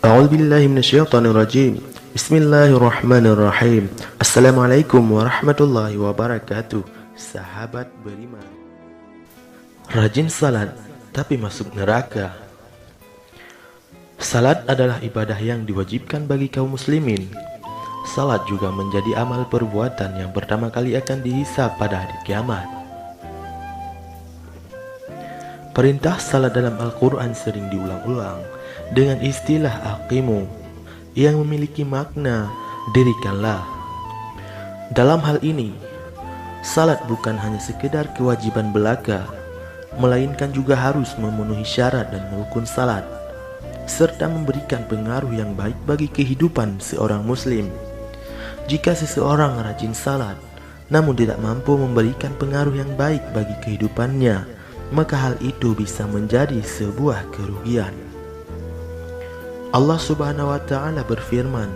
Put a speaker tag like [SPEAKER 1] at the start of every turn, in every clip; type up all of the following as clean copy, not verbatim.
[SPEAKER 1] A'udzubillahi minasyaitonirrajim. Bismillahirrahmanirrahim. Assalamualaikum warahmatullahi wabarakatuh. Sahabat beriman, rajin salat tapi masuk neraka. Salat adalah ibadah yang diwajibkan bagi kaum muslimin. Salat juga menjadi amal perbuatan yang pertama kali akan dihisab pada hari kiamat. Perintah salat dalam Al-Quran sering diulang-ulang dengan istilah aqimu yang memiliki makna dirikanlah. Dalam hal ini, salat bukan hanya sekedar kewajiban belaka, melainkan juga harus memenuhi syarat dan rukun salat, serta memberikan pengaruh yang baik bagi kehidupan seorang muslim. Jika seseorang rajin salat, namun tidak mampu memberikan pengaruh yang baik bagi kehidupannya, maka hal itu bisa menjadi sebuah kerugian. Allah Subhanahu wa Ta'ala berfirman,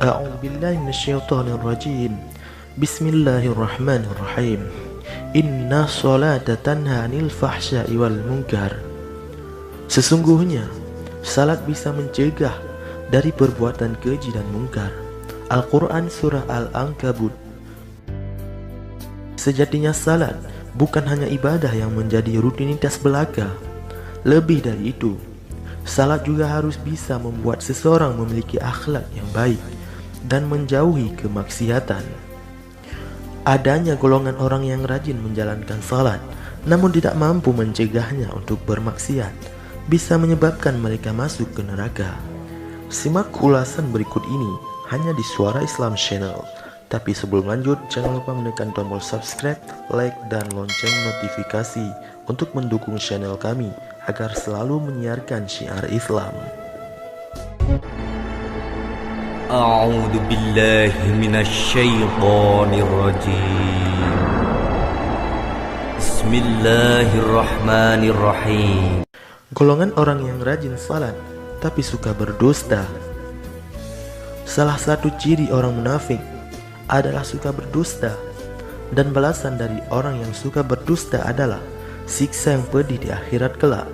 [SPEAKER 1] A'udzubillahi minasyaitonirrajim. Bismillahirrahmanirrahim. Inna sholata tanha 'anil fahsya'i wal munkar. Sesungguhnya salat bisa mencegah dari perbuatan keji dan mungkar. Al-Quran Surah Al-Ankabut. Sejatinya salat bukan hanya ibadah yang menjadi rutinitas belaka. Lebih dari itu, salat juga harus bisa membuat seseorang memiliki akhlak yang baik dan menjauhi kemaksiatan. Adanya golongan orang yang rajin menjalankan salat namun tidak mampu mencegahnya untuk bermaksiat bisa menyebabkan mereka masuk ke neraka. Simak ulasan berikut ini hanya di Suara Islam Channel. Tapi sebelum lanjut, jangan lupa menekan tombol subscribe, like, dan lonceng notifikasi untuk mendukung channel kami agar selalu menyiarkan syiar Islam.
[SPEAKER 2] A'udzu billahi minasyaitonir rajim. Bismillahirrahmanirrahim.
[SPEAKER 1] Golongan orang yang rajin salat tapi suka berdusta. Salah satu ciri orang munafik adalah suka berdusta, dan balasan dari orang yang suka berdusta adalah siksa yang pedih di akhirat kelak.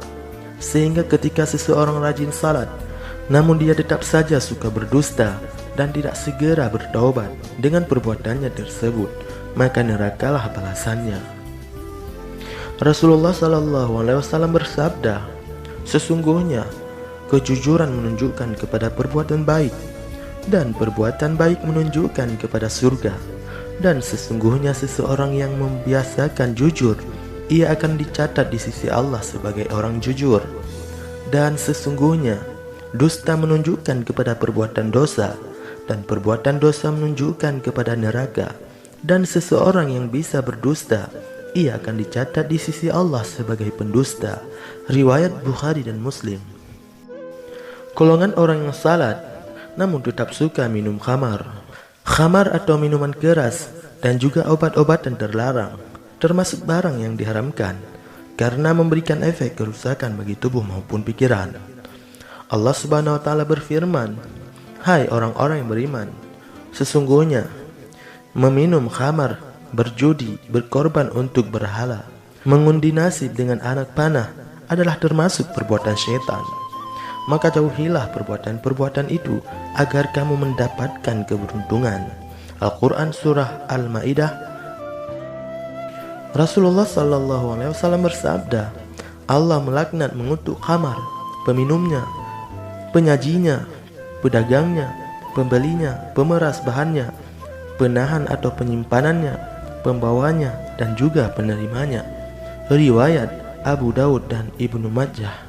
[SPEAKER 1] Sehingga ketika seseorang rajin salat namun dia tetap saja suka berdusta dan tidak segera bertaubat dengan perbuatannya tersebut, maka nerakalah balasannya. Rasulullah SAW bersabda, sesungguhnya kejujuran menunjukkan kepada perbuatan baik, dan perbuatan baik menunjukkan kepada surga. Dan sesungguhnya seseorang yang membiasakan jujur, ia akan dicatat di sisi Allah sebagai orang jujur. Dan sesungguhnya dusta menunjukkan kepada perbuatan dosa, dan perbuatan dosa menunjukkan kepada neraka. Dan seseorang yang bisa berdusta, ia akan dicatat di sisi Allah sebagai pendusta. Riwayat Bukhari dan Muslim. Golongan orang yang salat namun tetap suka minum khamar atau minuman keras, dan juga obat-obatan terlarang, termasuk barang yang diharamkan karena memberikan efek kerusakan bagi tubuh maupun pikiran. Allah Subhanahu wa Ta'ala berfirman, hai orang-orang yang beriman, sesungguhnya meminum khamar, berjudi, berkorban untuk berhala, mengundi nasib dengan anak panah adalah termasuk perbuatan syaitan. Maka jauhilah perbuatan-perbuatan itu agar kamu mendapatkan keberuntungan. Al-Quran Surah Al-Ma'idah. Rasulullah SAW bersabda, Allah melaknat mengutuk khamar, peminumnya, penyajinya, pedagangnya, pembelinya, pemeras bahannya, penahan atau penyimpanannya, pembawanya, dan juga penerimanya. Riwayat Abu Daud dan Ibnu Majah.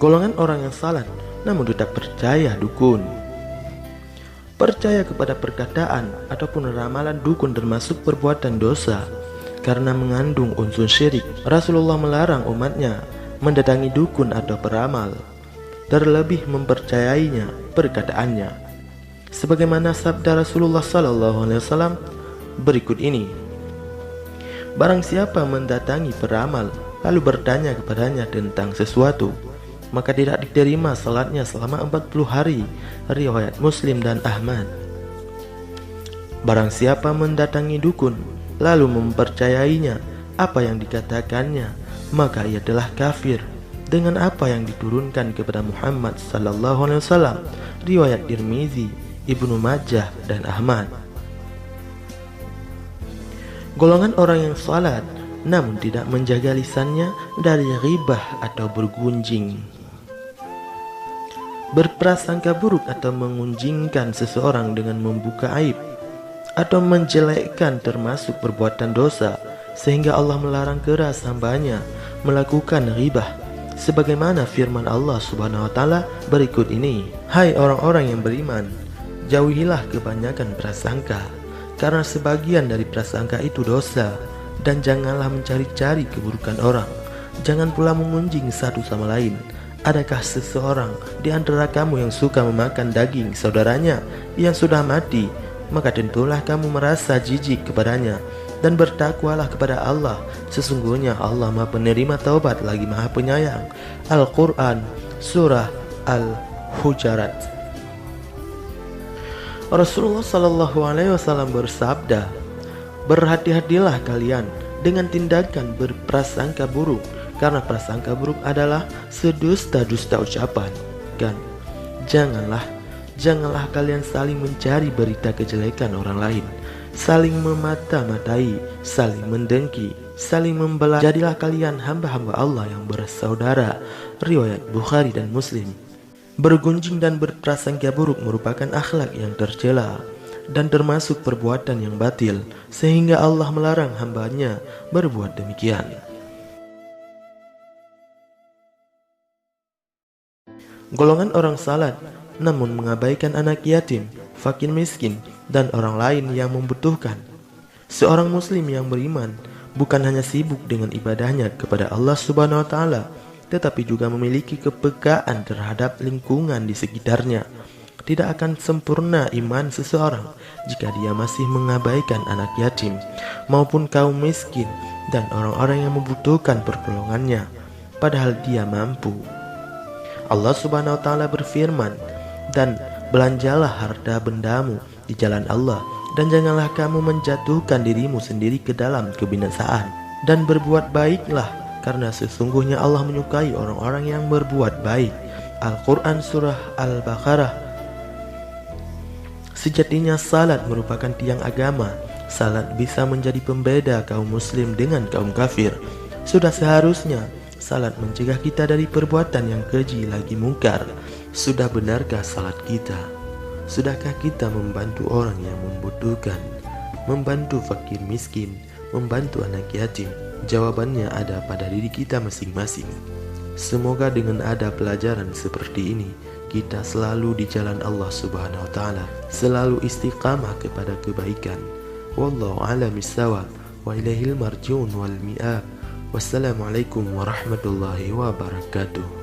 [SPEAKER 1] Golongan orang yang salat namun tetap percaya dukun. Percaya kepada perkataan ataupun ramalan dukun termasuk perbuatan dosa karena mengandung unsur syirik. Rasulullah melarang umatnya mendatangi dukun atau peramal, terlebih mempercayainya perkataannya. Sebagaimana sabda Rasulullah SAW berikut ini, barang siapa mendatangi peramal lalu bertanya kepadanya tentang sesuatu, maka tidak diterima salatnya selama 40 hari. Riwayat Muslim dan Ahmad. Barang siapa mendatangi dukun lalu mempercayainya apa yang dikatakannya, maka ia telah kafir dengan apa yang diturunkan kepada Muhammad sallallahu alaihi wasallam. Riwayat Tirmizi, Ibnu Majah dan Ahmad. Golongan orang yang salat namun tidak menjaga lisannya dari ghibah atau bergunjing, berprasangka buruk atau mengunjingkan seseorang dengan membuka aib atau menjelekkan, termasuk perbuatan dosa, sehingga Allah melarang keras hambanya melakukan ghibah. Sebagaimana firman Allah Subhanahu wa taala berikut ini, "Hai orang-orang yang beriman, jauhilah kebanyakan prasangka, karena sebagian dari prasangka itu dosa, dan janganlah mencari-cari keburukan orang. Jangan pula mengunjing satu sama lain. Adakah seseorang di antara kamu yang suka memakan daging saudaranya yang sudah mati? Maka tentulah kamu merasa jijik kepadanya, dan bertakwalah kepada Allah. Sesungguhnya Allah Maha Penerima Taubat lagi Maha Penyayang." Al-Quran Surah Al-Hujarat. Rasulullah Sallallahu Alaihi Wasallam bersabda, "Berhati-hatilah kalian dengan tindakan berprasangka buruk, karena prasangka buruk adalah sedusta-dusta ucapan. Dan janganlah kalian saling mencari berita kejelekan orang lain, saling memata-matai, saling mendengki, saling membelah. Jadilah kalian hamba-hamba Allah yang bersaudara." Riwayat Bukhari dan Muslim. Bergunjing dan berprasangka buruk merupakan akhlak yang tercela dan termasuk perbuatan yang batil, sehingga Allah melarang hambanya berbuat demikian. Golongan orang salat namun mengabaikan anak yatim, fakir miskin, dan orang lain yang membutuhkan. Seorang muslim yang beriman bukan hanya sibuk dengan ibadahnya kepada Allah Subhanahu wa taala, tetapi juga memiliki kepekaan terhadap lingkungan di sekitarnya. Tidak akan sempurna iman seseorang jika dia masih mengabaikan anak yatim maupun kaum miskin dan orang-orang yang membutuhkan pertolongannya, padahal dia mampu. Allah Subhanahu wa taala berfirman, "Dan belanjalah harta bendamu di jalan Allah, dan janganlah kamu menjatuhkan dirimu sendiri ke dalam kebinasaan, dan berbuat baiklah, karena sesungguhnya Allah menyukai orang-orang yang berbuat baik." Al-Quran Surah Al-Baqarah. Sejatinya salat merupakan tiang agama. Salat bisa menjadi pembeda kaum muslim dengan kaum kafir. Sudah seharusnya salat mencegah kita dari perbuatan yang keji lagi mungkar. Sudah benarkah salat kita? Sudahkah kita membantu orang yang membutuhkan, membantu fakir miskin, membantu anak yatim? Jawabannya ada pada diri kita masing-masing. Semoga dengan ada pelajaran seperti ini, kita selalu di jalan Allah Subhanahu wa taala, selalu istiqamah kepada kebaikan. Wallahu a'lam bissawab, wa ilaihil marji'un wal mi'ab. Wassalamualaikum warahmatullahi wabarakatuh.